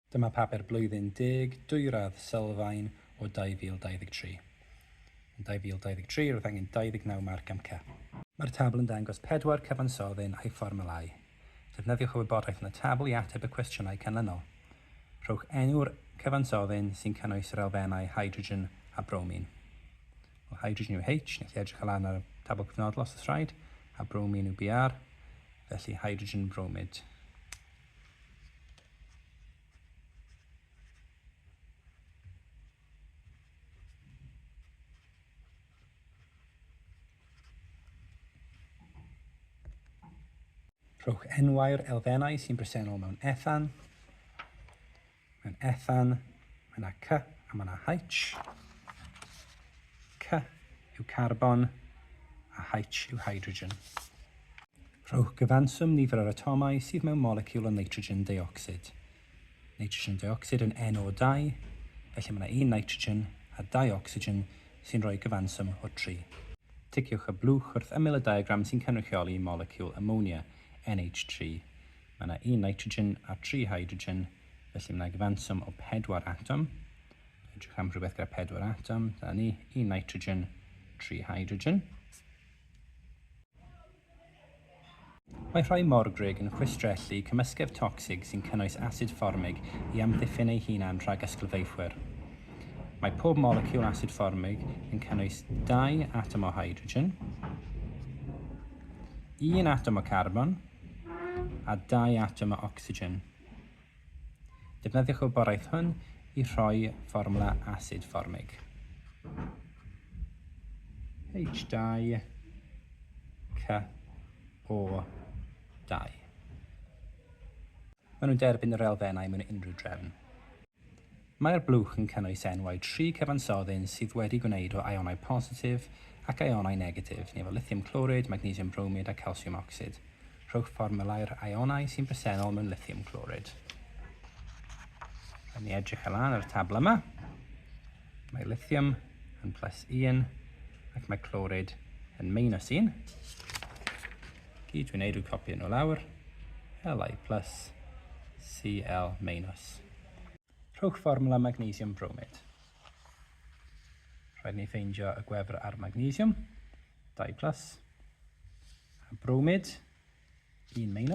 Dyma papur blwyddyn 10, Dwyradd sylfaen o 2023. Yn 2023, roedd angen 29 marc am C. Mae'r tabl yn dangos 4 cyfansoddyn a'i fformulau. Defnyddiwch y wybodaeth yn y tabl i ateb y cwestiynau canlynol. Rhowch enw'r cyfansoddyn sy'n cynnwys yr elfennau hydrogen a bromin. Wel, hydrogen yw H, neu chi edrych lan ar y tabl cyfnodol os oes rhaid, a bromin yw Br, felly hydrogen bromid. Rhowch enwau'r elfennau sy'n bresennol mewn ethan. Mewn ethan, mae yna C a mae yna H. C yw carbon a H yw hydrogen. Rhowch gyfanswm nifer o'r atomau sydd mewn moleciwl o nitrogen dioxid. Nitrogen dioxid yn NO2, felly mae yna 1 nitrogen a 2 oxygen sy'n rhoi gyfanswm o 3. Ticiwch y blwch wrth ymyl y diagram sy'n cynrychioli moleciwl ammonia, NH3. Mae yna 1 nitrogen a 3 hydrogen, felly mae yna gyfanswm o 4 atom. Edrych am rhywbeth gyda 4 atom. Dyna ni, 1 nitrogen, 3 hydrogen. Mae rhai morgrug yn chwistrellu cymysgedd tocsig sy'n cynnwys asid fformig i amddiffyn ei hunan rhag ysglyfaethwyr. Mae pob moleciwl asid fformig yn cynnwys 2 atom o hydrogen, 1 atom o carbon a 2 atom o oxygen. Defnyddiwch y wybodaeth hwn i rhoi fformwla asid fformig. H2 CO2. Maen nhw'n derbyn yr elfennau mewn unrhyw drefn. Mae'r blwch yn cynnwys enwau 3 cyfansoddyn sydd wedi gwneud o ionau positif ac ionau negatif, neu efo lithium clorid, magnesium bromid a calsium oxid. Rhowch fformulau'r ionau sy'n bresennol mewn lithium clorid. Ni edrych lan ar y tabl yma. Mae lithium yn +1 ac mae clorid yn -1. Gyd dwi'n neud yw copi nhw lawr. Li+, Cl-. Rhowch fformwla magnesium bromid. Rhaid ni ffeindio y gwefr ar magnesium, 2+, a bromid, 1-,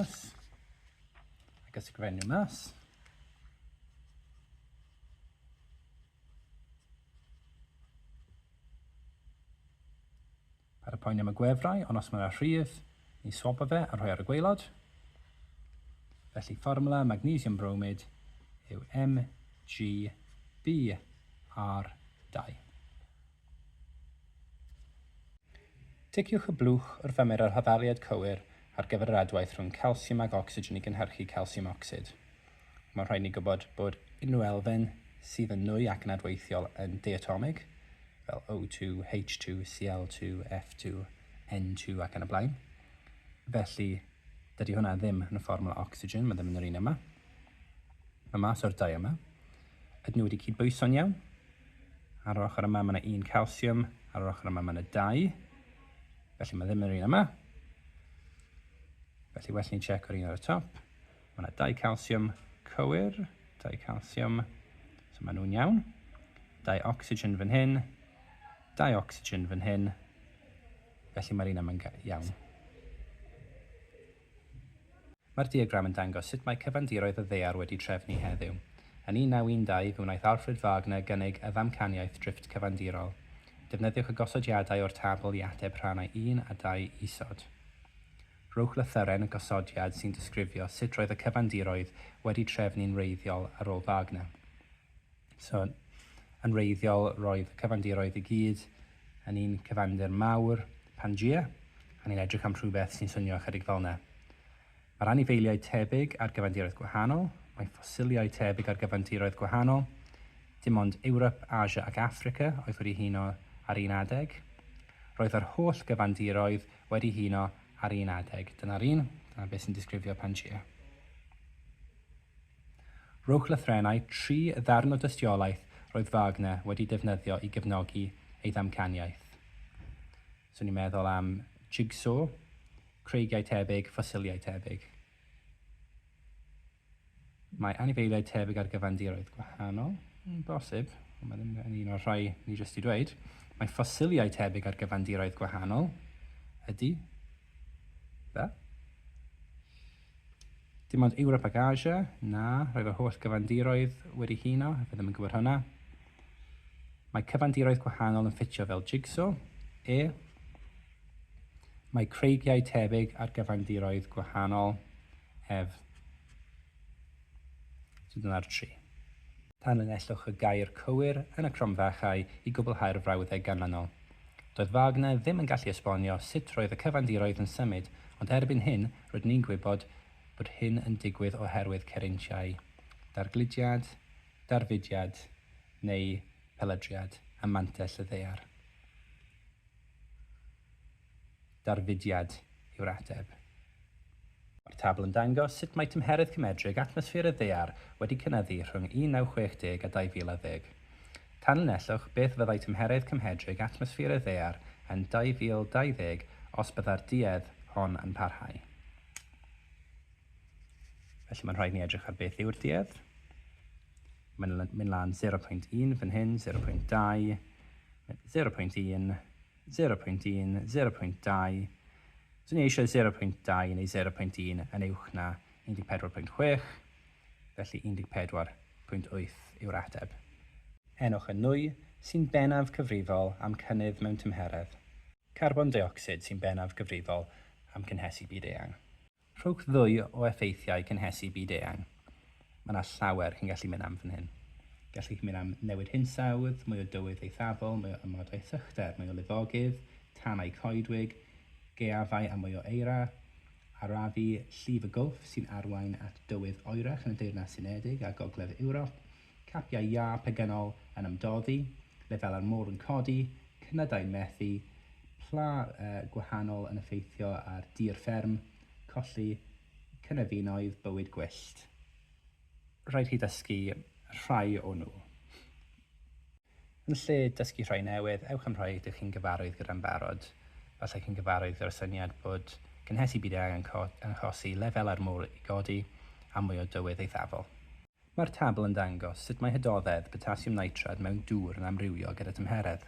ac ysgrifennu mas. Ar y poen am y gwefrau, ond os mae'n rhydd, ni swopo fe a rhoi ar y gwaelod. Felly fformwla magnesium bromid yw MgBr2. Ticiwch y blwch wrth ymyr yr hyfaliad cywir ar gyfer yr adwaith rhwng calsium ac ocsigen i gynhyrchu calsium oxid. Mae'n rhaid ni gwybod bod unrhyw elfen sydd yn nwy ac yn adweithiol yn diatomig, fel O2, H2, Cl2, F2, N2 ac yn y blaen. Felly, dydy hwnna ddim yn y fformwla ocsigen, mae ddim yn yr un yma. Mae mas o'r 2 yma. Ydyn nhw wedi cydbwyso'n iawn. Ar yr ochr yma mae yna 1 calsium, ar yr ochr yma mae yna 2. Felly mae ddim yn yr un yma. Felly well ni'n check o'r un ar y top. Mae yna 2 calsium cywir, 2 calsium, so mae nhw'n iawn. 2 oxygen fan hyn, 2 oxygen fan hyn, felly mae'r un yma'n iawn. Mae'r diagram yn dangos sut mae cyfandiroedd y ddaear wedi trefnu heddiw. Yn 1912, fe wnaeth Alfred Wagner gynnig y ddamcaniaeth drifft cyfandirol. Defnyddiwch y gosodiadau o'r tabl i ateb rhannau 1 a 2 isod. Rhowch lythyren y gosodiad sy'n disgrifio sut roedd y cyfandiroedd wedi trefnu'n wreiddiol ar ôl Wagner. So, yn wreiddiol roedd y cyfandiroedd i gyd yn un cyfandir mawr, Pangea, a ni'n edrych am rhywbeth sy'n swnio chydig fel yna. Mae'r anifeiliaid tebyg ar gyfandiroedd gwahanol, mae ffosiliau tebyg ar gyfandiroedd gwahanol, dim ond Ewrop, Asia ac Affrica oedd wedi huno ar un adeg. Roedd yr holl gyfandiroedd wedi huno ar un adeg. Dyna'r un, dyna beth sy'n disgrifio Pangea. Rhowch lythrenau 3 ddarn o dystiolaeth roedd Wagner wedi defnyddio i gefnogi ei ddamcaniaeth. So ni'n meddwl am jigsaw, creigiau tebyg, ffosiliau tebyg. Mae anifeiliaid tebyg ar gyfandiroedd gwahanol. Bosib, ond mae ddim yn un o'r rhai ni jyst i dweud. Mae ffosiliau tebyg ar gyfandiroedd gwahanol. Ydy. Fe? Dim ond Ewrop ac Asia. Na, roedd y holl gyfandiroedd wedi huno. Fe ddim yn gwybod hwnna. Mae cyfandiroedd gwahanol yn ffitio fel jigsaw. Mae creigiau tebyg ar gyfandiroedd gwahanol. Ef. So dyna'r 3. Tanlinellwch y gair cywir yn y cromfachau i gwblhau'r frawddeg ganlynol. Doedd Wagner ddim yn gallu esbonio sut roedd y cyfandiroedd yn symud, ond erbyn hyn rydyn ni'n gwybod bod hyn yn digwydd oherwydd cereintiau dargludiad, darfudiad neu peladriad a mantell y ddaear. Darfudiad yw'r ateb. Mae'r tabl yn dangos sut mae tymheredd cymedrig atmosffer y ddaear wedi cynyddu rhwng 1960 a 2010. Tanlinellwch beth fyddai tymheredd cymhedrig atmosffer y ddaear yn 2020 os byddai'r duedd hon yn parhau. Felly mae'n rhaid ni edrych ar beth yw'r duedd. Mynd lan 0.1 fan hyn, 0.2, 0.1, 0.1, 0.2. So ni eisiau 0.2 neu 0.1 yn uwch na 14.6, felly 14.8 yw'r ateb. Enwch y nwy sy'n bennaf cyfrifol am cynnydd mewn tymheredd. Carbon dioxid sy'n bennaf gyfrifol am cynhesu byd-eang. Rhowch ddwy o effeithiau cynhesu byd-eang. Mae yna llawer chi'n gallu mynd am fan hyn. Gallwch chi mynd am newid hinsawdd, mwy o dywydd eithafol, mwy o ymodau sychder, mwy o lifogydd, tannau coedwig, geafau a mwy o eira, arafu llif y gwlff sy'n arwain at dywydd oerach yn y Deyrnas Unedig a Gogledd Ewrop, capiau iâ pegynol yn ymdoddi, lefelau'r môr yn codi, cynydau'n methu, pla gwahanol yn effeithio ar dir fferm, colli cynefinoedd bywyd gwyllt. Rhaid chi dysgu rhai o nhw. Yn lle dysgu rhai newydd, ewch am rhai ydych chi'n gyfarwydd gyda'n barod. Falle chi'n gyfarwydd gyda'r syniad bod cynhesu byd-eang yn achosi lefel ar môr i godi a mwy o dywydd eithafol. Mae'r tabl yn dangos sut mae hydoddedd potasiwm nitrad mewn dŵr yn amrywio gyda tymheredd.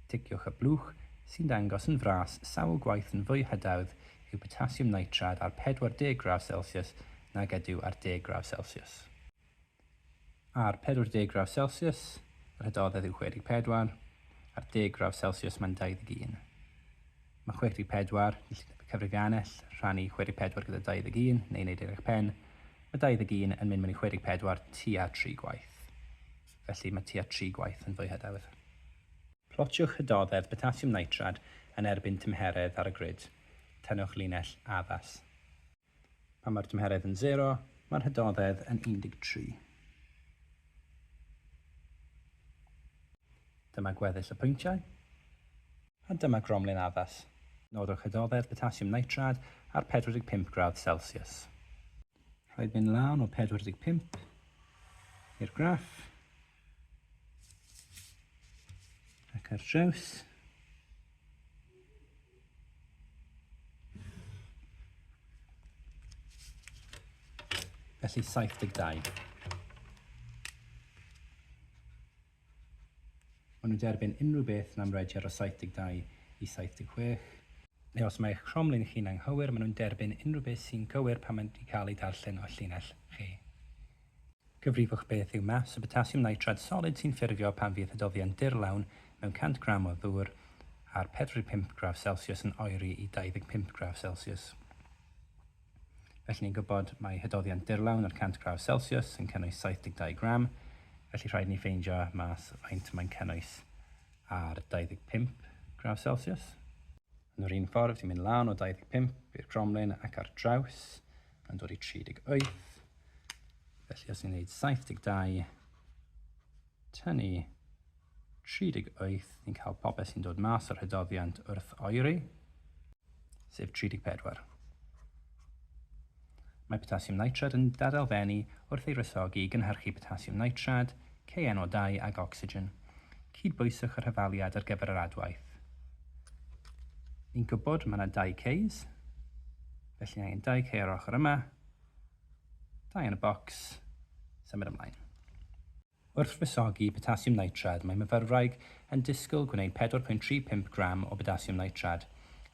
Ticiwch y blwch sy'n dangos yn fras sawl gwaith yn fwy hydawdd yw potasiwm nitrad ar 40 gradd Celsius nag ydyw ar 10 gradd Celsius. Ar 40 gradd Celsius, yr hydoddedd yw 64, ar 10 gradd Celsius mae'n 21. Mae 64, cyfrifiannell, rhannu 64 gyda 21, neu wneud eich pen, mae 21 yn mynd mewn i 64 tua 3 gwaith. Felly mae tua 3 gwaith yn fwy hydawdd. Plotiwch hydoddedd potasiwm nitrad yn erbyn tymheredd ar y grid. Tynnwch linell addas. Pan mae'r tymheredd yn 0, mae'r hydoddedd yn 13. Dyma gweddill y pwyntiau, a dyma gromlin addas. Nodwch hydoddedd potasiwm nitrad ar 45 gradd Celsius. Rhaid mynd lawn o 45 i'r graff, ac ar draws. Felly 72. Maen nhw'n derbyn unrhyw beth yn amrediad o 72 i 76. Neu os mae eich cromlin chi'n anghywir, maen nhw'n derbyn unrhyw beth sy'n gywir pan mae'n cael ei darllen o llinell chi. Gyfrifwch beth yw mas o potasiwm nitrad solid sy'n ffurfio pan fydd hydoddion dirlawn mewn 100 gram o ddŵr ar 45 gradd Celsius yn oeri i 25 gradd Celsius. Felly ni'n gwybod mae hydoddion dirlawn ar 100 gradd Celsius yn cynnwys 72 gram, felly rhaid ni ffeindio mas faint mae'n cynnwys ar 25 gradd Celsius. Yn yr un ffordd, ti'n mynd lawn o 25 i'r cromlin ac ar draws, yn dod i 38. Felly os ni'n gwneud 72, tynnu 38, ni'n cael popeth sy'n dod mas o'r hydoddiant wrth oeri, sef 34. Mae potasiwm nitrad yn dadalfennu wrth ei rysogi i gynhyrchu potasiwm nitrad, KNO2 ag ocsigen. Cydbwyswch yr hyfaliad ar gyfer yr adwaith. Ni'n gwybod mae yna 2 Ks, felly angen 2 K ar ochr yma, llai yn y bocs, symud ymlaen. Wrth fysogi potasiwm nitrad, mae myfyrwraig yn disgwyl gwneud 4.35 gram o potasiwm nitrad.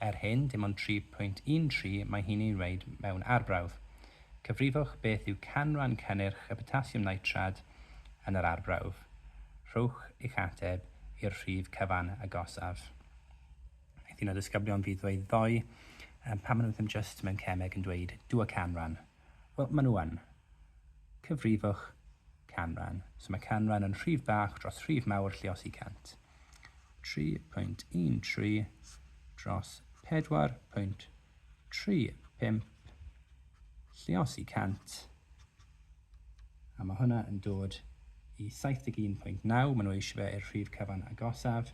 Hyn, dim ond 3.13 mae hi'n ei wneud mewn arbrawf. Cyfrifwch beth yw canran cynnyrch y potasiwm nitrad yn yr arbrawf. Rhowch eich ateb i'r rhif cyfan agosaf. Aeth un o disgyblion fydd dweud ddoi, pan maen nhw ddim just mewn Cemeg yn dweud dwa canran. Wel, maen nhw yn. Cyfrifwch canran. So mae canran yn rhif bach dros rhif mawr lluosi 100. 3.13 dros 4.35 lluosi 100. A mae hwnna yn dod i 71.9, maen nhw eisiau fe i'r rhif cyfan agosaf,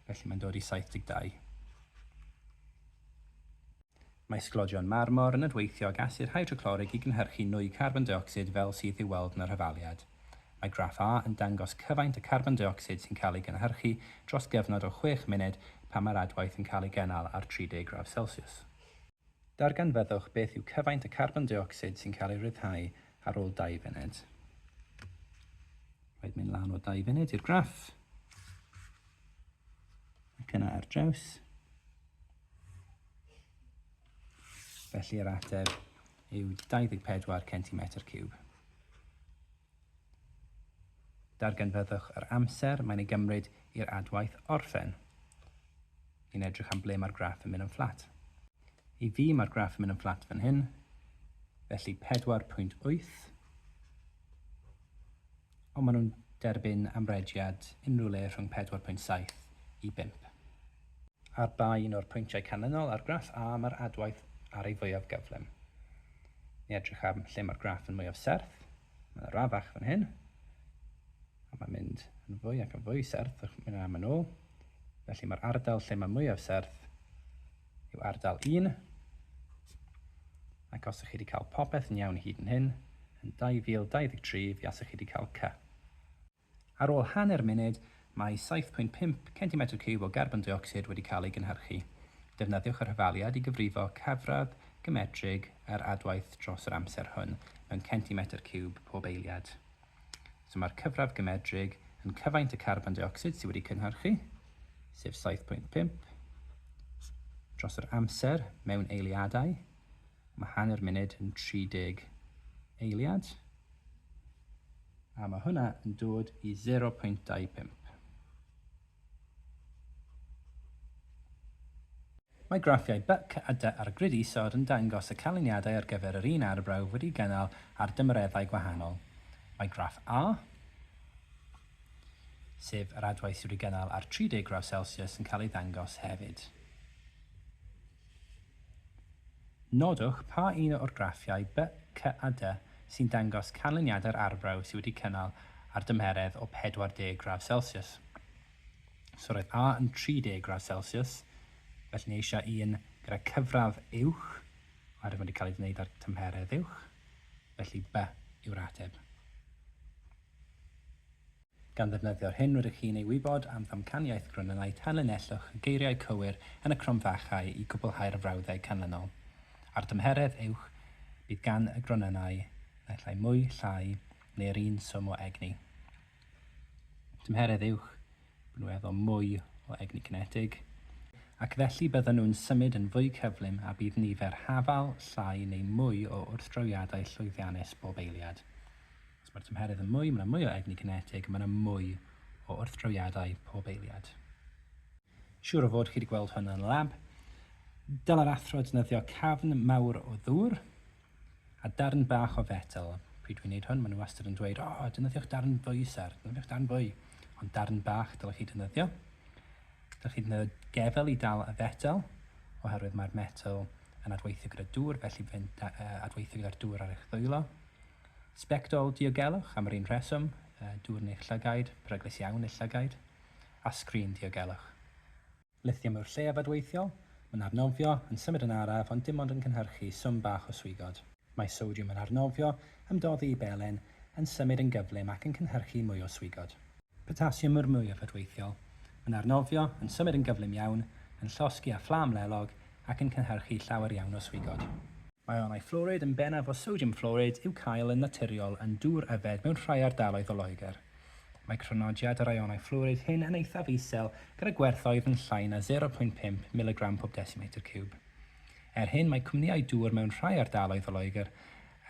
felly mae'n dod i 72. Mae sglodion marmor yn adweithio ag asid hydroclorig i gynhyrchu nwy carbon dioxid fel sydd i'w weld yn yr hyfaliad. Mae graff A yn dangos cyfaint y carbon dioxid sy'n cael ei gynhyrchu dros gyfnod o 6 munud pan mae'r adwaith yn cael ei gynnal ar 30 gradd Celsius. Darganfyddwch beth yw cyfaint y carbon dioxid sy'n cael ei ryddhau ar ôl 2 funud. Rhaid mynd lan o 2 funud i'r graff. Ac yna ar draws. Felly yr ateb yw 24 cm3. Darganfyddwch yr amser mae'n ei gymryd i'r adwaith orffen. Ni'n edrych am ble mae'r graff yn mynd yn fflat. I fi mae'r graff yn mynd yn fflat fan hyn, felly 4.8. Ond maen nhw'n derbyn amrediad unrhyw le rhwng 4.7 i 5. Ar ba un o'r pwyntiau canlynol ar graff A mae'r adwaith ar ei fwyaf gyflym. Ni edrych am lle mae'r graff yn mwyaf serth. Mae'n rafach fan hyn. A mae'n mynd yn fwy ac yn fwy serth wrth mynd am yn ôl. Felly mae'r ardal lle mae mwyaf serth yw ardal 1. Ac os ydych chi wedi cael popeth yn iawn hyd yn hyn, yn 2023 fi asych chi wedi cael C. Ar ôl hanner munud, mae 7.5 cm3 o carbon dioxid wedi cael ei gynhyrchu. Defnyddiwch yr hyfaliad i gyfrifo cyfradd gymetrig yr adwaith dros yr amser hwn mewn cm3 pob eiliad. So mae'r cyfradd gymetrig yn cyfaint y carbon dioxid sydd wedi cynhyrchu, sef 7.5, dros yr amser mewn eiliadau. Mae hanner munud yn 30 eiliad. A mae hwnna yn dod i 0.25. Mae graffiau B, C a D ar y grid isod yn dangos y canlyniadau ar gyfer yr un arbrawf wedi gynnal ar dymereddau gwahanol. Mae graff A, sef yr adwaith sydd wedi gynnal ar 30 gradd Celsius yn cael ei ddangos hefyd. Nodwch pa un o'r graffiau B, C a D sy'n dangos canlyniadau'r arbrawf sydd wedi cynnal ar dymeredd o 40 gradd Celsius. So roedd A yn 30 gradd Celsius, felly ni eisiau un gyda cyfradd uwch, a wedi cael ei wneud ar tymheredd uwch, felly B yw'r ateb. Gan ddefnyddio'r hyn rydych chi'n ei wybod am ddamcaniaeth grynynau tanlinellwch y geiriau cywir yn y cromfachau i gwblhau'r frawddau canlynol. Ar dymheredd uwch, bydd gan y grynynau llai mwy llai neu'r un swm o egni. Dymheredd uwch, bydd nhw efo mwy o egni cinetig, ac felly bydden nhw'n symud yn fwy cyflym a bydd nifer hafal, llai neu mwy o wrthdrowiadau llwyddiannus bob eiliad. Os mae'r tymheredd yn mwy, mae yna mwy o egni cinetig, mae yna mwy o wrthdrowiadau pob eiliad. Siŵr o fod chi wedi gweld hwn yn y lab. Dyla'r athro defnyddio cafn mawr o ddŵr a darn bach o fetel. Pryd dwi'n gwneud hwn, maen nhw wastad yn dweud, defnyddiwch darn fwy, sir, defnyddiwch darn fwy. Ond darn bach dylech chi defnyddio. Dylech chi defnyddio gefel i dal y fetel, oherwydd mae'r metel yn adweithio gyda dŵr, felly fe'n adweithio gyda'r dŵr ar eich ddwylo. Sbectol diogelwch am yr un rheswm, dŵr neu'ch llygaid, peryglus iawn eich llygaid, a sgrin diogelwch. Lithium yw'r lleaf adweithiol, mae'n arnofio yn symud yn araf ond dim ond yn cynhyrchu swm bach o swigod. Mae sodiwm yn arnofio, ymdoddi i belen, yn symud yn gyflym ac yn cynhyrchu mwy o swigod. Potasiwm yw'r mwyaf adweithiol. Yn arnofio, yn symud yn gyflym iawn, yn llosgi â fflam lelog ac yn cynhyrchu llawer iawn o swigod. Mae ionau ffluorid yn bennaf o sodium ffluorid i'w cael yn naturiol yn dŵr yfed mewn rhai ardaloedd o Loegr. Mae cronodiad yr ionau ffluorid hyn yn eithaf isel gyda gwerthoedd yn llai na 0.5 mg pob decimetr ciwb. Hyn, mae cwmnïau dŵr mewn rhai ardaloedd o Loegr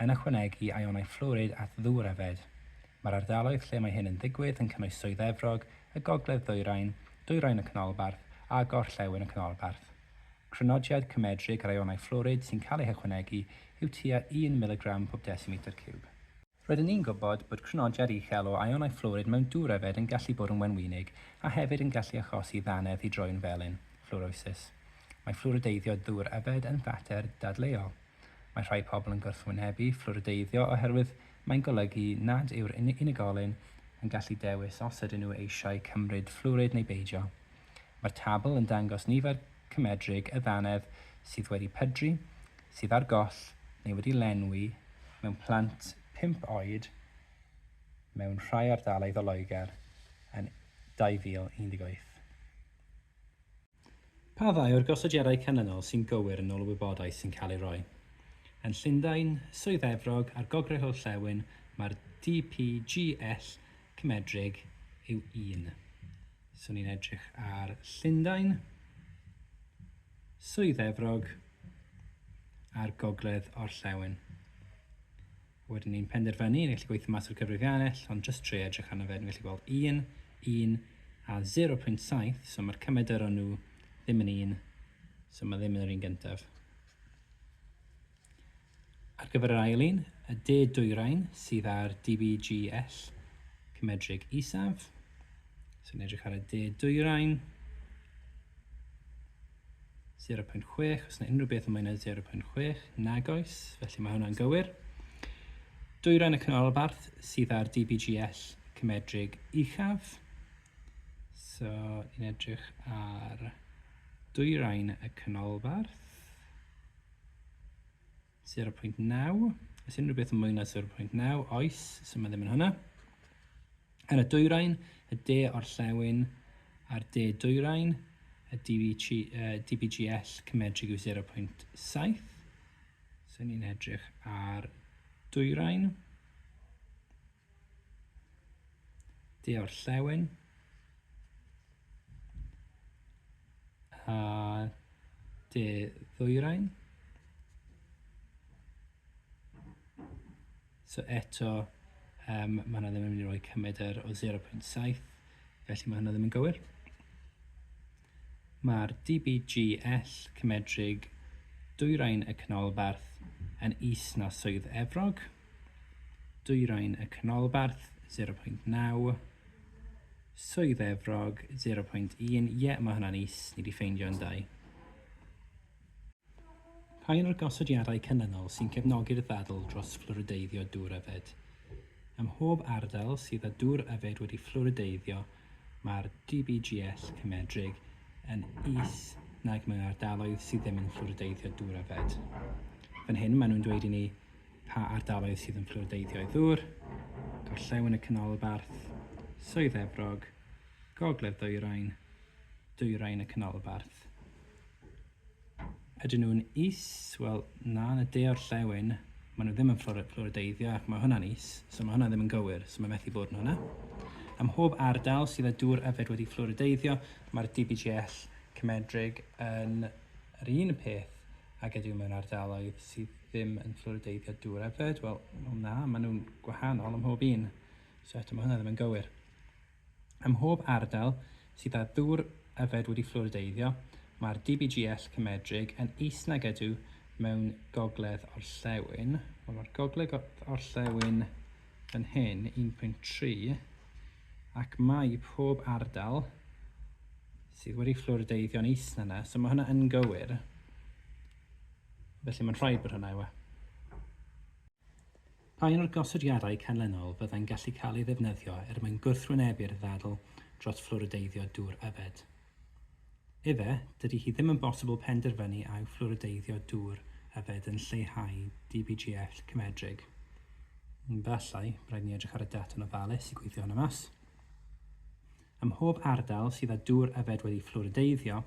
yn ychwanegu ionau ffluorid at ddŵr yfed. Mae'r ardaloedd lle mae hyn yn ddigwydd yn cynnwys Swydd Efrog, y Gogledd Ddwyrain, Dwyrain y Canolbarth a Gorllewin y Canolbarth. Cronodiad cymedrig ar ionau ffluorid sy'n cael ei hychwanegu yw tua 1 mg pob decimetr ciwb. Rydyn ni'n gwybod bod cronodiad uchel o ionau ffluorid mewn dŵr yfed yn gallu bod yn wenwynig a hefyd yn gallu achosi ddanedd i droi'n felyn, ffluorosis. Mae ffluorideiddio dŵr yfed yn fater dadleuol. Mae rhai pobl yn gwrthwynebu ffluorideiddio oherwydd mae'n golygu nad yw'r unigolyn yn gallu dewis os ydyn nhw eisiau cymryd ffluorid neu beidio. Mae'r tabl yn dangos nifer cymedrig y ddanedd sydd wedi pydru, sydd ar goll neu wedi lenwi mewn plant 5 oed mewn rhai ardaloedd o Loegr yn 2018. Pa ddau o'r gosodiadau canlynol sy'n gywir yn ôl y wybodaeth sy'n cael ei roi? Yn Llundain, Swydd Efrog a'r Gogledd Orllewin, mae'r DPGL cymedrig yw 1. So ni'n edrych ar Llundain, Swydd Efrog a'r Gogledd Orllewin. Wedyn ni'n penderfynu, ni'n gallu gweithio mas o'r gyfrifiannell, ond jyst tre edrych arno fe, ni'n gallu gweld 1, 1 a 0.7, so mae'r cymedr o'n nhw ddim yn 1, so mae ddim yn yr un gyntaf. Ar gyfer yr ail un, y Dwyrain sydd ar DBGL cymedrig isaf. So ni'n edrych ar y Dwyrain, 0.6, os yna unrhyw beth yn mwy na 0.6, nag oes, felly mae hwnna'n gywir. Dwyrain y Canolbarth sydd ar DBGL cymedrig uchaf. So, ni'n edrych ar Dwyrain y Canolbarth, 0.9. Os unrhyw beth yn mwy na 0.9, oes, so mae ddim yn hwnna. Yn y Dwyrain, y Orllewin a'r Dwyrain, y DBGL cymedrig yw 0.7. So ni'n edrych ar Dwyrain, Orllewin, a Ddwyrain. So eto, mae hwnna ddim yn mynd i roi cymedr o 0.7, felly mae hwnna ddim yn gywir. Mae'r DBGL cymedrig Dwyrain y Canolbarth yn is na Swydd Efrog. Dwyrain y Canolbarth 0.9. Swydd Efrog 0.1. Ie, mae hwnna'n is, ni wedi ffeindio yn 2. Rhain o'r gosodiadau canlynol sy'n cefnogi'r ddadl dros ffluorideiddio dŵr yfed. Ym mhob ardal sydd â dŵr yfed wedi ffluorideiddio, mae'r DBGL cymedrig yn is nag mewn ardaloedd sydd ddim yn ffluorideiddio dŵr yfed. Fan hyn, maen nhw'n dweud i ni pa ardaloedd sydd yn ffluorideiddio i ddŵr, Gorllewin y Canolbarth, Swydd Efrog, Gogledd Ddwyrain, Dwyrain y Canolbarth. Ydyn nhw'n is? Wel, na, yn y Orllewin, maen nhw ddim yn ffluorideiddio ac mae hwnna'n is, so mae hwnna ddim yn gywir, so mae methu bod yn hwnna. Ym mhob ardal sydd â dŵr yfed wedi ffluorideiddio, mae'r DBGL cymedrig yn yr un peth ac ydyw mewn ardaloedd sydd ddim yn ffluorideiddio dŵr yfed. Wel, na, maen nhw'n gwahanol ym mhob un, so eto mae hwnna ddim yn gywir. Ym mhob ardal sydd â dŵr yfed wedi ffluorideiddio, mae'r DBGL cymedrig yn is nag ydyw mewn Gogledd Orllewin. Wel, mae'r Gogledd Orllewin yn hyn, 1.3, ac mae pob ardal sydd wedi ffluorideiddio'n is na yna, so mae hwnna yn gywir. Felly mae'n rhaid bod hwnna yw e. Rhain o'r gosodiadau canlynol fyddai'n gallu cael ei ddefnyddio mwyn gwrthwynebu'r ddadl dros ffluorideiddio dŵr yfed. Ife, dydy hi ddim yn bosibl penderfynu a yw ffluorideiddio dŵr yfed yn lleihau DBGL cymedrig. Efallai, rhaid ni edrych ar y data'n ofalus i gweithio hwnna mas. Ym mhob ardal sydd â dŵr yfed wedi ffluorideiddio,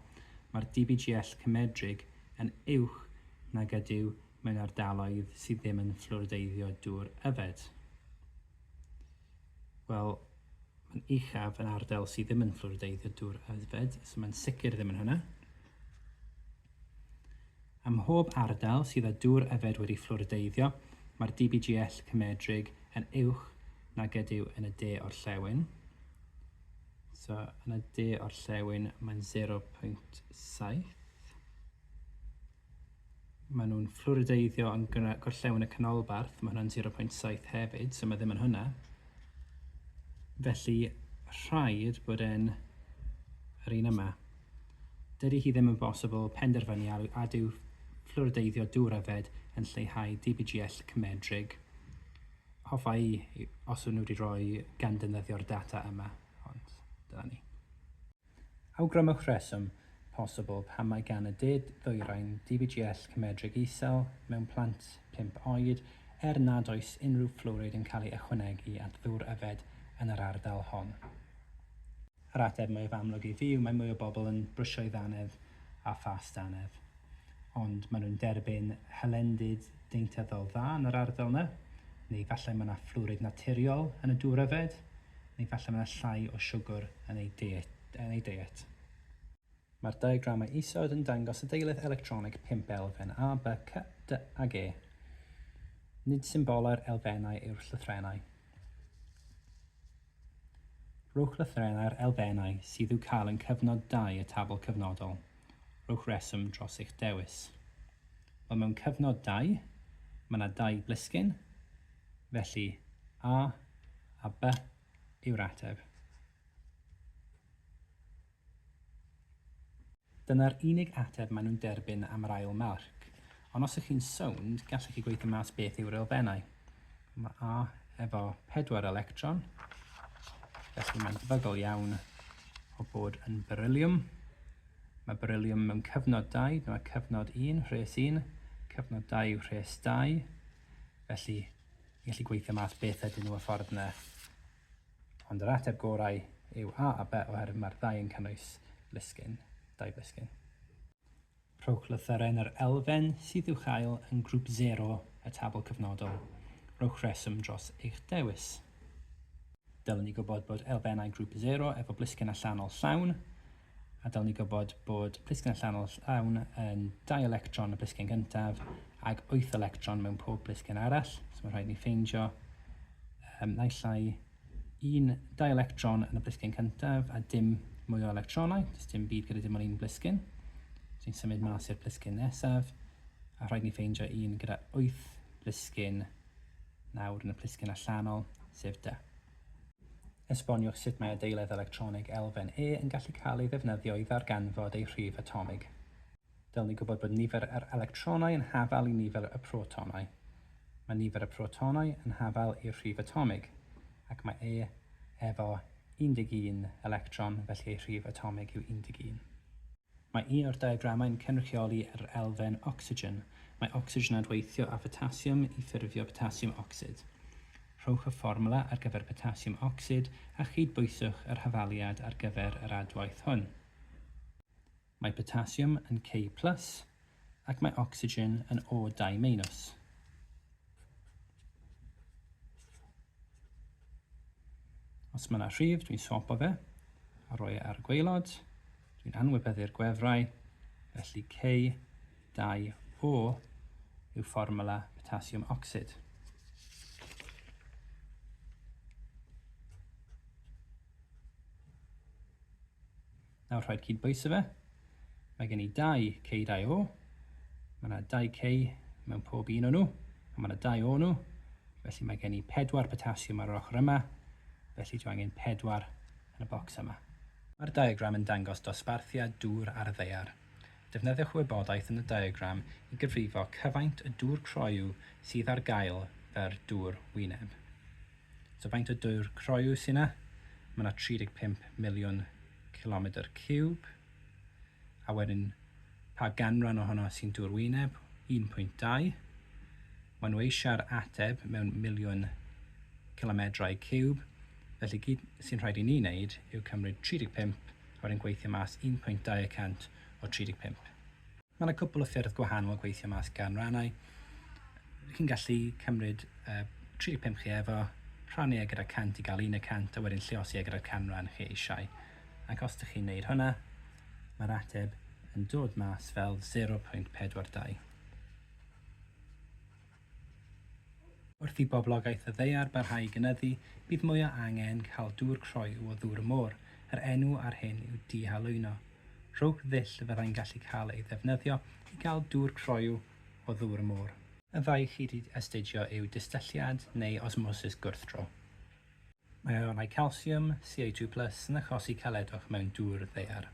mae'r DBGL cymedrig yn uwch nag ydyw mewn ardaloedd sydd ddim yn fflwrideiddio dŵr yfed? Wel, mae'n uchaf yn ardal sydd ddim yn fflwrideiddio dŵr yfed, so mae'n sicr ddim yn hwnna. Ym mhob ardal sydd â dŵr yfed wedi fflwrideiddio, mae'r DBGL cymedrig yn uwch nag ydyw yn y de orllewin. So, yn y de orllewin, mae'n 0.7. Maen nhw'n fflwrideiddio yn gorllewin y canolbarth, mae hwnna'n 0.7 hefyd, so mae ddim yn hwnna. Felly, rhaid bod e'n yr un yma. Dydy hi ddim yn bosibl penderfynu a dyw fflwrideiddio dŵr yfed yn lleihau DBGL cymedrig. Hoffa i os nhw wedi rhoi gan defnyddio'r data yma, ond dyna ni. Awgrymwch reswm posibl pan mae gan y de ddwyrain DBGL cymedrig isel mewn plant 5 oed nad oes unrhyw fflwrid yn cael ei ychwanegu at ddŵr yfed yn yr ardal hon. Yr ateb mwyaf amlwg i fi yw mae mwy o bobl yn brwsio i ddanedd a ffast dannedd. Ond maen nhw'n derbyn hylendid deintyddol dda yn yr ardal yna, neu falle mae yna fflwrid naturiol yn y dŵr yfed, neu falle mae yna llai o siwgr yn ei diet. Mae'r diagramau isod yn dangos y deunydd electronig 5 elfen A, B, C, D a G. Nid symbolau'r elfennau yw'r llythrenau. Rhowch lythrenau'r elfennau sydd i'w cael yn cyfnod 2 y tabl cyfnodol. Rhowch reswm dros eich dewis. Wel, mewn cyfnod 2, mae yna 2 blisgyn, felly A B yw'r ateb. Dyna'r unig ateb maen nhw'n derbyn am yr ail marc, ond os ych chi'n sownd, gallech chi gweithio mas beth yw'r elfennau. Mae A efo 4 electron, felly mae'n debygol iawn o bod yn beryliwm. Mae beryliwm mewn cyfnod 2, mae cyfnod 1, rhes 1, cyfnod 2, rhes 2, felly ni'n gallu gweithio mas beth ydyn nhw y ffordd yna. Ond yr ateb gorau yw A B oherwydd mae'r ddau yn cynnwys blisgyn. 2 blisgyn. Rhowch lythyren yr elfen sydd i'w chael yn grŵp 0 y tabl cyfnodol. Rhowch reswm dros eich dewis. Dylwn ni gwybod bod elfennau grŵp 0 efo blisgyn allanol llawn, a dylwn ni gwybod bod blisgyn allanol llawn yn 2 electron y blisgyn gyntaf ac 8 electron mewn pob blisgyn arall. So mae'n rhaid ni ffeindio naill ai 2 electron yn y blisgyn cyntaf a dim mwy o electronau, dim byd gyda dim ond 1 blisgyn. Dwi'n symud mas i'r blisgyn nesaf, a rhaid ni ffeindio 1 gyda 8 blisgyn nawr yn y blisgyn allanol, sef D. Esboniwch sut mae adeiledd electronig elfen E yn gallu cael ei ddefnyddio i ddarganfod ei rhif atomig. Dylwn ni gwybod bod nifer yr electronau yn hafal i nifer y protonau. Mae nifer y protonau yn hafal i'r rhif atomig, ac mae E efo 11 electron, felly ei rhif atomig yw 11. Mae un o'r diagramau yn cynrychioli yr elfen ocsigen. Mae ocsigen yn weithio â potasiwm i ffurfio potasiwm ocsid. Rhowch y fformwla ar gyfer potasiwm ocsid a chydbwyswch yr hafaliad ar gyfer yr adwaith hwn. Mae potasiwm yn K+, ac mae ocsigen yn O2-. Os mae yna rhif, dwi'n swapo fe, a rhoi e ar y gwaelod. Dwi'n anwybyddu'r gwefrau, felly K2O yw fformwla potasiwm ocsid. Nawr rhaid cydbwyso fe. Mae gen i 2 K2O. Mae yna 2 K mewn pob un o nhw, a mae yna 2 O nhw. Felly mae gen i 4 potasiwm ar yr ochr yma, felly dwi angen 4 yn y bocs yma. Mae'r diagram yn dangos dosbarthiad dŵr ar y ddaear. Defnyddiwch wybodaeth yn y diagram i gyfrifo cyfaint y dŵr croyw sydd ar gael fer dŵr wyneb. So faint o dŵr croyw sy'n yna? Mae yna 35 miliwn kilometr ciwb, a wedyn pa ganran ohono sy'n dŵr wyneb? 1.2. Maen nhw eisiau'r ateb mewn miliwn kilomedrau ciwb, felly gyd sy'n rhaid i ni wneud yw cymryd 35 a wedyn gweithio mas 1.2% o 35. Mae yna cwpl o ffyrdd gwahanol o gweithio mas ganrannau. Rydych chi'n gallu cymryd 35 chi efo, rhannu gyda 100 i gael 100 a wedyn lleosi gyda'r canran chi eisiau. Ac os ydych chi'n gwneud hwnna, mae'r ateb yn dod mas fel 0.42. Wrth i boblogaeth y ddaear barhau i gynyddu, bydd mwy o angen cael dŵr croew o ddŵr y môr. Yr enw ar hyn yw dihalwyno. Rhowch ddull y byddai'n gallu cael ei ddefnyddio i gael dŵr croew o ddŵr y môr. Y ddau chi wedi astudio yw distylliad neu osmosis gwrthdro. Mae ionau calsiwm, Ca2+, yn achosi caledwch mewn dŵr ddaear.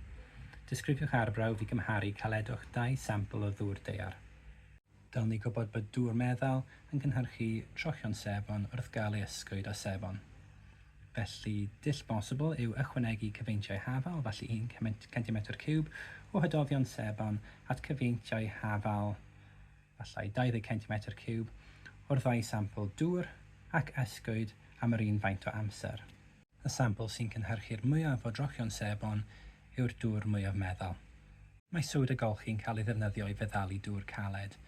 Disgrifiwch arbrawf i gymharu caledwch 2 sampl o ddŵr ddaear. Dylwn ni gwybod bod dŵr meddal yn cynhyrchu trochion sebon wrth gael ei ysgwyd â sebon. Felly, dull bosibl yw ychwanegu cyfeintiau hafal, felly 1 cm3 o hydoddion sebon at cyfeintiau hafal, falle 20 cm3 o'r ddau sampl dŵr ac ysgwyd am yr un faint o amser. Y sampl sy'n cynhyrchu'r mwyaf o drochion sebon yw'r dŵr mwyaf meddal. Mae soda golchi yn cael ei ddefnyddio i feddalu dŵr caled.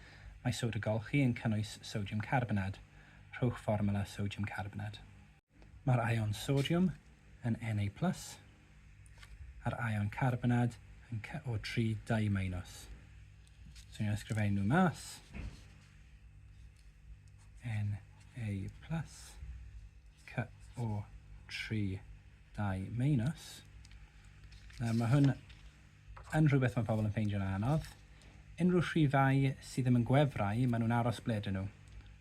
Mae soda golchi yn cynnwys sodiwm carbonad. Rhowch fformwla sodiwm carbonad. Mae'r ion sodiwm yn Na+, a'r ion carbonad yn CO3-2-. So ni'n ysgrifennu nhw mas. Na+, CO3-2-. Mae hwn yn rhywbeth mae pobl yn ffeindio'n anodd. Unrhyw rhifau sydd ddim yn gwefrau, maen nhw'n aros ble ydyn nhw.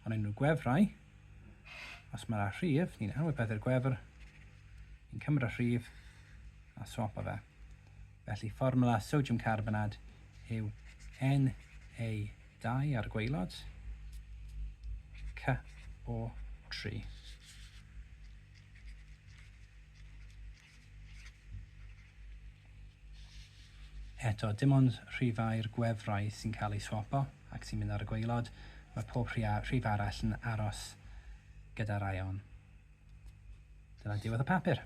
Ond unrhyw gwefrau, os mae'r rhif, ni'n anwybyddu'r gwefr, ni'n cymryd y rhif a swapo fe. Felly fformwla sodiwm carbonad yw Na2 ar y gwaelod, CO3. Eto, dim ond rhifau'r gwefrau sy'n cael eu swapo ac sy'n mynd ar y gwaelod, mae pob rhif arall yn aros gyda'r ion. Dyna diwedd y papur.